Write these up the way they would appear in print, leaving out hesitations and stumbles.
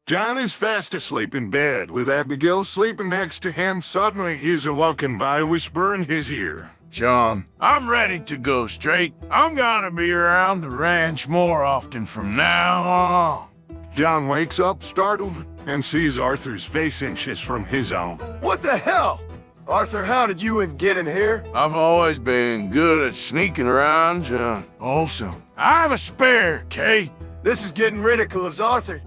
John is fast asleep in bed, with Abigail sleeping next to him. Suddenly, he's awoken by a whisper in his ear. John, I'm ready to go straight. I'm gonna be around the ranch more often from now on. John wakes up startled and sees Arthur's face inches from his own. What the hell? Arthur, how did you even get in here? I've always been good at sneaking around, John. Also, I have a spare, Kate. This is getting ridiculous, Arthur.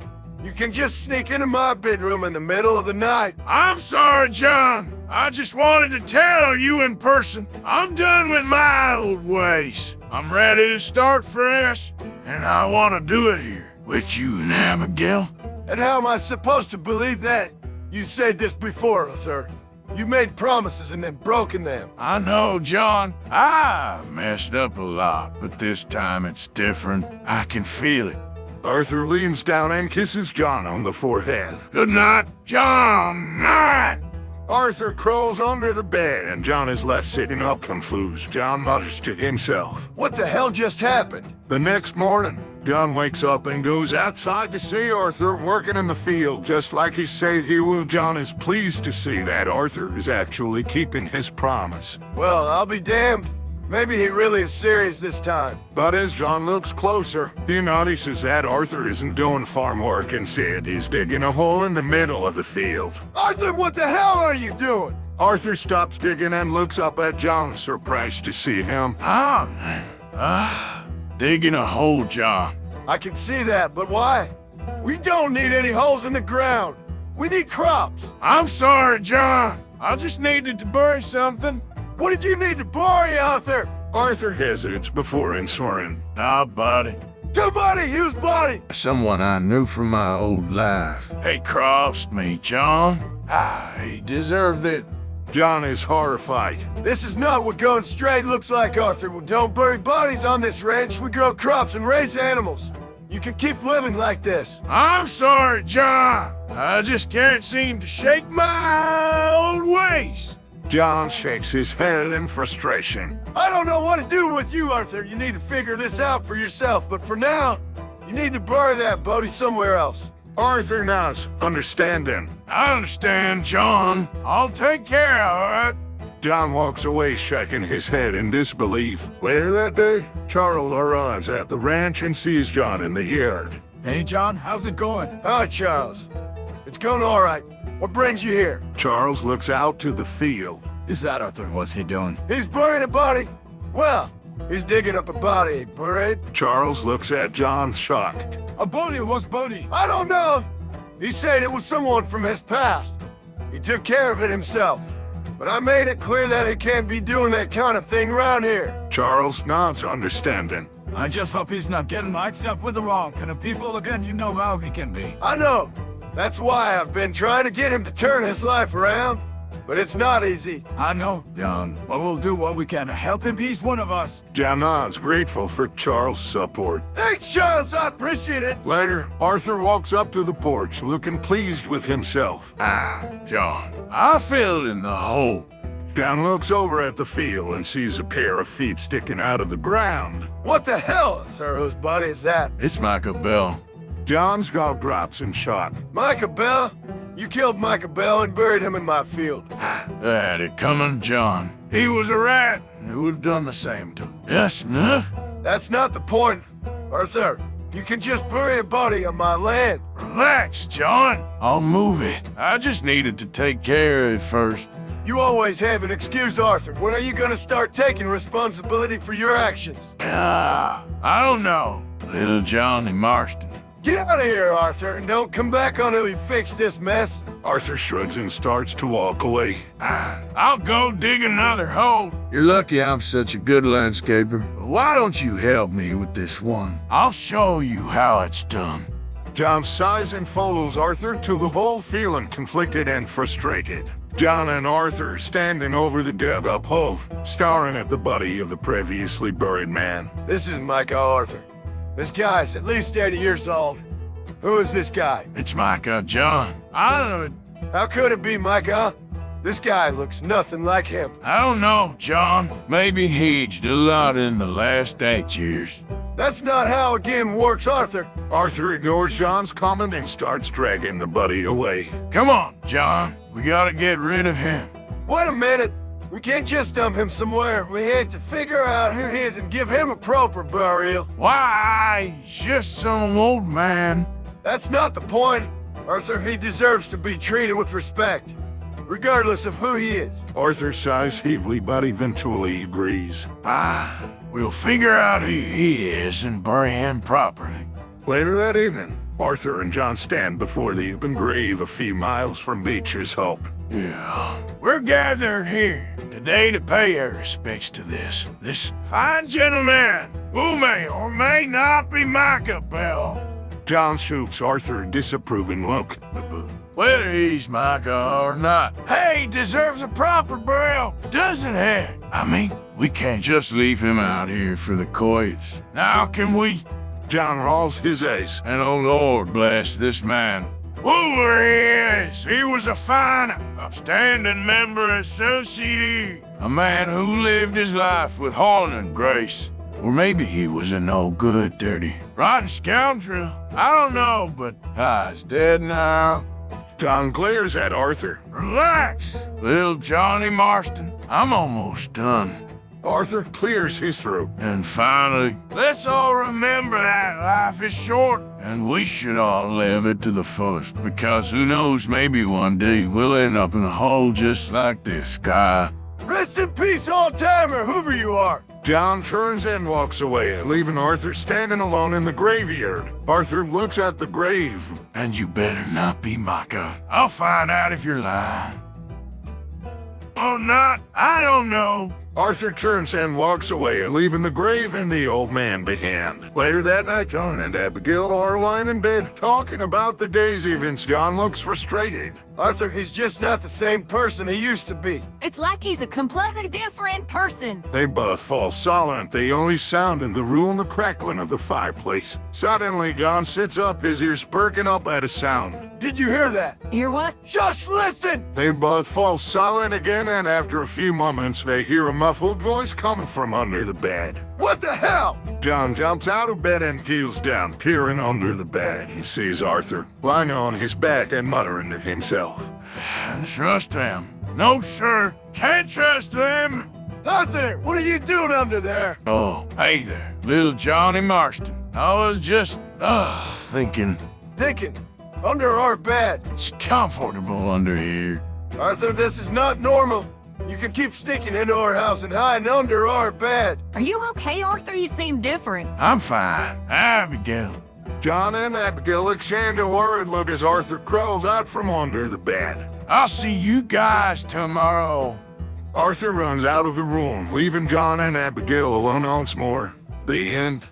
You can just sneak into my bedroom in the middle of the night. I'm sorry, John. I just wanted to tell you in person. I'm done with my old ways. I'm ready to start fresh, and I want to do it here with you and Abigail. And how am I supposed to believe that? You said this before, Arthur. You made promises and then broken them. I know, John. I've messed up a lot, but this time it's different. I can feel it. Arthur leans down and kisses John on the forehead. Good night, John. Night. Arthur crawls under the bed and John is left sitting up confused. John mutters to himself. What the hell just happened? The next morning, John wakes up and goes outside to see Arthur working in the field, just like he said he would. John is pleased to see that Arthur is actually keeping his promise. Well, I'll be damned. Maybe he really is serious this time. But as John looks closer, he notices that Arthur isn't doing farm work. Instead, he's digging a hole in the middle of the field. Arthur, what the hell are you doing? Arthur stops digging and looks up at John, surprised to see him. Digging a hole, John. I can see that, but why? We don't need any holes in the ground. We need crops. I'm sorry, John. I just needed to bury something. What did you need to bury, Arthur? Arthur hesitates before answering. Nobody. Somebody, whose body? Someone I knew from my old life. He crossed me, John. He deserved it. John is horrified. This is not what going straight looks like, Arthur. We don't bury bodies on this ranch. We grow crops and raise animals. You can keep living like this. I'm sorry, John. I just can't seem to shake my old ways. John shakes his head in frustration. I don't know what to do with you, Arthur. You need to figure this out for yourself. But for now, you need to bury that body somewhere else. Arthur nods, understanding. I understand, John. I'll take care of it. John walks away, shaking his head in disbelief. Later that day, Charles arrives at the ranch and sees John in the yard. Hey, John, how's it going? Hi, Charles. It's going all right. What brings you here? Charles looks out to the field. Is that Arthur? What's he doing? He's burying a body. Well, he's digging up a body, buried. Charles looks at John, shocked. A body? What's body? I don't know. He said it was someone from his past. He took care of it himself. But I made it clear that he can't be doing that kind of thing around here. Charles nods, understanding. I just hope he's not getting mixed up with the wrong kind of people again. You know how he can be. I know. That's why I've been trying to get him to turn his life around. But it's not easy. I know, John. But we'll do what we can to help him. He's one of us. John nods, grateful for Charles' support. Thanks, Charles. I appreciate it. Later, Arthur walks up to the porch, looking pleased with himself. John, I filled in the hole. John looks over at the field and sees a pair of feet sticking out of the ground. What the hell, sir? Whose body is that? It's Michael Bell. John's jaw drops in shock. Micah Bell? You killed Micah Bell and buried him in my field. I had it coming, John. He was a rat who would have done the same to us, no? That's not the point. Arthur, you can just bury a body on my land. Relax, John. I'll move it. I just needed to take care of it first. You always have an excuse, Arthur. When are you gonna start taking responsibility for your actions? I don't know. Little Johnny Marston. Get out of here, Arthur, and don't come back until you fix this mess. Arthur shrugs and starts to walk away. I'll go dig another hole. You're lucky I'm such a good landscaper. Why don't you help me with this one? I'll show you how it's done. John sighs and follows Arthur to the hole, feeling conflicted and frustrated. John and Arthur are standing over the dug-up hole, staring at the body of the previously buried man. This is Micah Arthur. This guy's at least 80 years old. Who is this guy? It's Micah, John. I don't How could it be, Micah? This guy looks nothing like him. know, John. Maybe he aged a lot in the last 8 years. That's not how a game works, Arthur. Arthur ignores John's comment and starts dragging the buddy away. Come on, John. We gotta get rid of him. Wait a minute. We can't just dump him somewhere. We had to figure out who he is and give him a proper burial. Why? He's just some old man. That's not the point. Arthur, he deserves to be treated with respect, regardless of who he is. Arthur sighs heavily, but eventually agrees. Fine. We'll figure out who he is and bury him properly. Later that evening, Arthur and John stand before the open grave a few miles from Beecher's home. Yeah. We're gathered here today to pay our respects to this fine gentleman who may or may not be Micah Bell. John shoots Arthur a disapproving look. Whether he's Micah or not, hey, he deserves a proper burial, doesn't he? I mean, we can't just leave him out here for the coyotes. Now can we? John rolls his eyes. And oh Lord bless this man. Whoever he is, he was a fine, upstanding member of society. A man who lived his life with honor and grace. Or maybe he was a no-good, dirty, rotten scoundrel. I don't know, but he's dead now. John glares at Arthur. Relax, little Johnny Marston. I'm almost done. Arthur clears his throat. And finally, let's all remember that life is short, and we should all live it to the fullest, because who knows, maybe one day we'll end up in a hole just like this guy. Rest in peace, old-timer, whoever you are. John turns and walks away, leaving Arthur standing alone in the graveyard. Arthur looks at the grave. And you better not be Micah. I'll find out if you're lying. Or not, I don't know. Arthur turns and walks away, leaving the grave and the old man behind. Later that night, John and Abigail are lying in bed, talking about the day's events. John looks frustrated. Arthur, he's just not the same person he used to be. It's like he's a completely different person. They both fall silent, the only sound in the room the crackling of the fireplace. Suddenly, John sits up, his ears perking up at a sound. Did you hear that? Hear what? Just listen! They both fall silent again, and after a few moments, they hear a muffled voice coming from under the bed. What the hell? John jumps out of bed and keels down, peering under the bed. He sees Arthur lying on his back and muttering to himself. Trust him. No, sir. Can't trust him. Arthur, what are you doing under there? Oh, hey there, little Johnny Marston. I was just, thinking. Thinking. Under our bed. It's comfortable under here. Arthur, this is not normal. You can keep sneaking into our house and hiding under our bed. Are you okay, Arthur? You seem different. I'm fine. Abigail. John and Abigail exchange a worried look as Arthur crawls out from under the bed. I'll see you guys tomorrow. Arthur runs out of the room, leaving John and Abigail alone once more. The end.